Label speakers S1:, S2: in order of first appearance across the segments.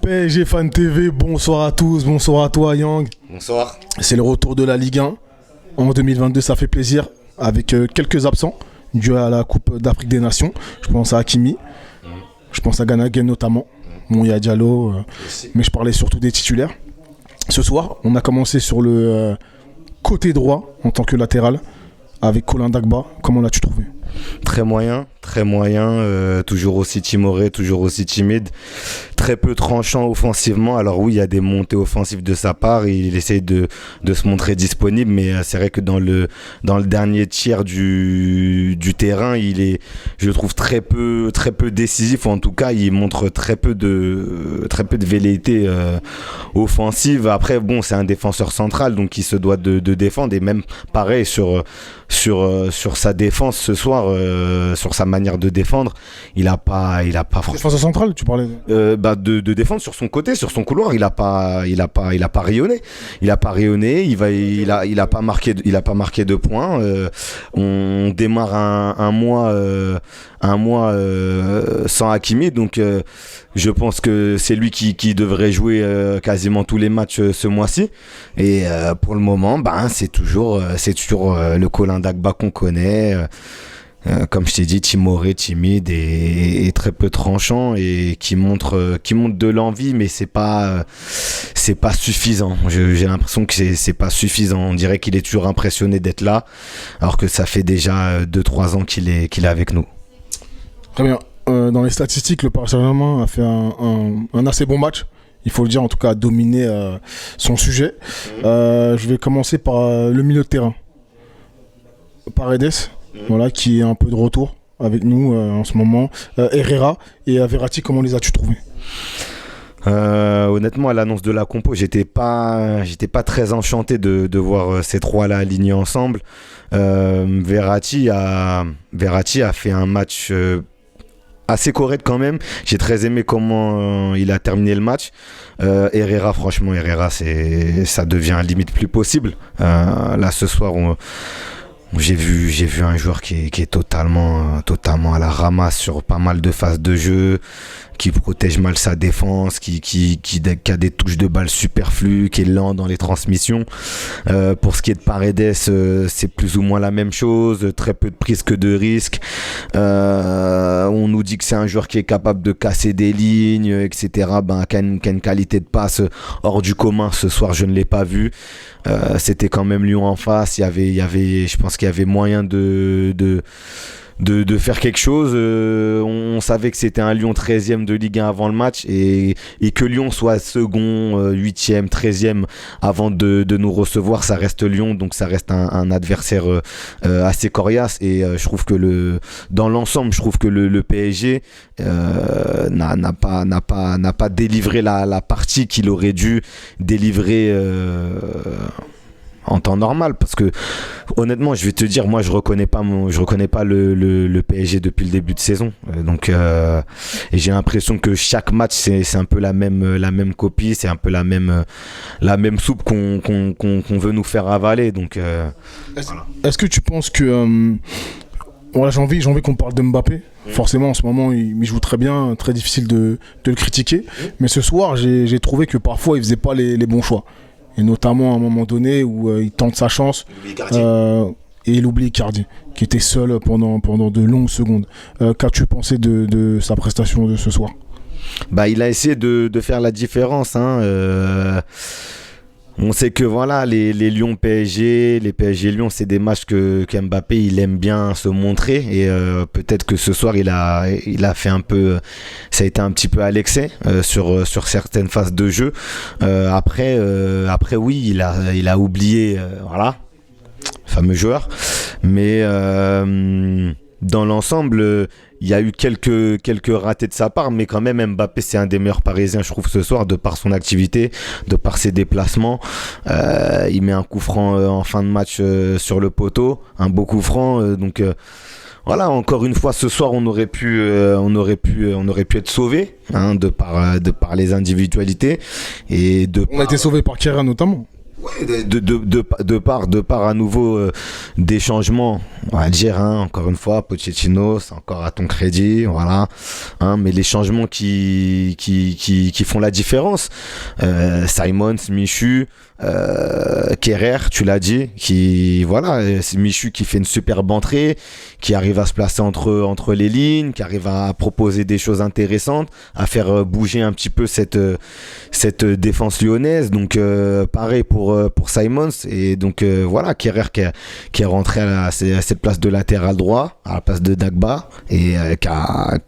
S1: PSG Fan TV, bonsoir à tous, bonsoir à toi Yang.
S2: Bonsoir.
S1: C'est le retour de la Ligue 1 en 2022, ça fait plaisir, avec quelques absents dû à la Coupe d'Afrique des Nations. Je pense à Hakimi, je pense à Ganagué notamment, bon il y a Diallo, mais je parlais surtout des titulaires. Ce soir, on a commencé sur le côté droit en tant que latéral avec Colin Dagba. Comment l'as-tu trouvé ?
S2: Très moyen, toujours aussi timoré, toujours aussi timide, très peu tranchant offensivement. Alors oui, il y a des montées offensives de sa part, il essaye de se montrer disponible, mais c'est vrai que dans le dernier tiers du terrain, il est, je trouve, très peu décisif. En tout cas, il montre très peu de velléité offensive. Après, bon, c'est un défenseur central, donc il se doit de défendre, et même pareil sur sa défense ce soir, sur sa manière de défendre, il a pas
S1: Défenseur central, tu parlais
S2: de défendre sur son côté, sur son couloir, il a pas rayonné, il a pas marqué de points. On démarre un mois sans Hakimi, donc je pense que c'est lui qui devrait jouer quasiment tous les matchs ce mois-ci, et pour le moment c'est toujours le Colin Dagba qu'on connaît, comme je t'ai dit, timoré, timide et très peu tranchant, et qui montre de l'envie, mais c'est pas suffisant. J'ai l'impression que c'est pas suffisant. On dirait qu'il est toujours impressionné d'être là, alors que ça fait déjà 2-3 ans qu'il est avec nous.
S1: Très bien. Dans les statistiques, le Paris Saint-Germain a fait un assez bon match. Il faut le dire, en tout cas, a dominé son sujet. Je vais commencer par le milieu de terrain. Paredes, voilà, qui est un peu de retour avec nous en ce moment. Herrera et Verratti, comment les as-tu trouvés ?
S2: Honnêtement, à l'annonce de la compo, j'étais pas très enchanté de voir ces trois-là alignés ensemble. Verratti a fait un match assez correct quand même. J'ai très aimé comment il a terminé le match. Herrera, ça devient limite plus possible. Là, ce soir, j'ai vu un joueur qui est totalement à la ramasse sur pas mal de phases de jeu, qui protège mal sa défense, qui a des touches de balle superflues, qui est lent dans les transmissions. Pour ce qui est de Paredes, c'est plus ou moins la même chose, très peu de prise que de risque. On nous dit que c'est un joueur qui est capable de casser des lignes, etc. Qui a une qualité de passe hors du commun. Ce soir, je ne l'ai pas vu. C'était quand même Lyon en face. Je pense qu'il y avait moyen de faire quelque chose. On savait que c'était un Lyon 13e de Ligue 1 avant le match, et que Lyon soit second, 8e, 13e avant de nous recevoir, ça reste Lyon, donc ça reste un adversaire assez coriace, et je trouve que dans l'ensemble, je trouve que le PSG n'a pas délivré la partie qu'il aurait dû délivrer en temps normal, parce que honnêtement, je vais te dire, moi je reconnais pas le PSG depuis le début de saison, donc et j'ai l'impression que chaque match c'est un peu la même copie, c'est un peu la même soupe qu'on veut nous faire avaler, donc voilà.
S1: Est-ce que tu penses que voilà, j'ai envie qu'on parle de Mbappé. Forcément, en ce moment, il joue très bien, très difficile de le critiquer, mais ce soir, j'ai trouvé que parfois il faisait pas les bons choix. Et notamment à un moment donné où il tente sa chance et il oublie Icardi, qui était seul pendant de longues secondes. Qu'as-tu pensé de sa prestation de ce soir ?
S2: Il a essayé de faire la différence. On sait que voilà, les Lyon PSG, les PSG Lyon, c'est des matchs que Mbappé il aime bien se montrer, et peut-être que ce soir il a fait un peu, ça a été un petit peu à l'excès sur certaines phases de jeu. Après oui, il a oublié voilà, fameux joueur, mais dans l'ensemble, il y a eu quelques ratés de sa part, mais quand même Mbappé c'est un des meilleurs Parisiens, je trouve, ce soir, de par son activité, de par ses déplacements. Il met un coup franc en fin de match sur le poteau, un beau coup franc, donc voilà, encore une fois ce soir on aurait pu être sauvé, de par les individualités, et
S1: on a été sauvé par Kera notamment.
S2: De part à nouveau des changements, on va dire, hein, encore une fois, Pochettino, c'est encore à ton crédit, voilà, hein, mais les changements qui font la différence, Simons, Michu, Kerrer, tu l'as dit, c'est Michu qui fait une superbe entrée, qui arrive à se placer entre les lignes, qui arrive à proposer des choses intéressantes, à faire bouger un petit peu cette défense lyonnaise. Donc pareil pour Simons, et donc voilà, Kerrer qui est rentré à cette place de latéral droit, à la place de Dagba, et qui a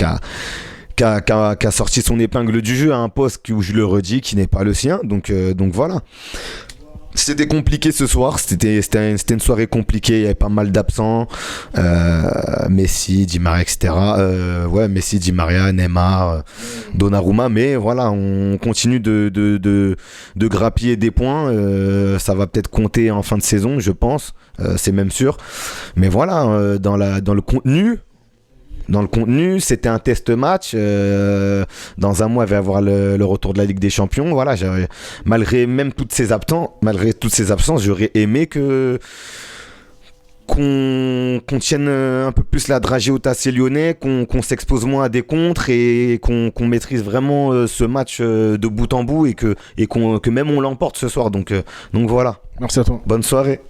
S2: sorti son épingle du jeu à un poste où, je le redis, qui n'est pas le sien. Donc voilà. C'était compliqué ce soir, c'était une soirée compliquée, il y avait pas mal d'absents, Messi, Di Maria, etc. Messi, Di Maria, Neymar, Donnarumma, mais voilà, on continue de grappiller des points, ça va peut-être compter en fin de saison, je pense, c'est même sûr. Mais voilà, dans le contenu. Dans le contenu, c'était un test match. Dans un mois, il va y avoir le retour de la Ligue des Champions. Voilà, malgré toutes ces absences, j'aurais aimé qu'on tienne un peu plus la dragée au tassé lyonnais, qu'on s'expose moins à des contres, et qu'on maîtrise vraiment ce match de bout en bout, et que même on l'emporte ce soir. Donc voilà.
S1: Merci à toi.
S2: Bonne soirée.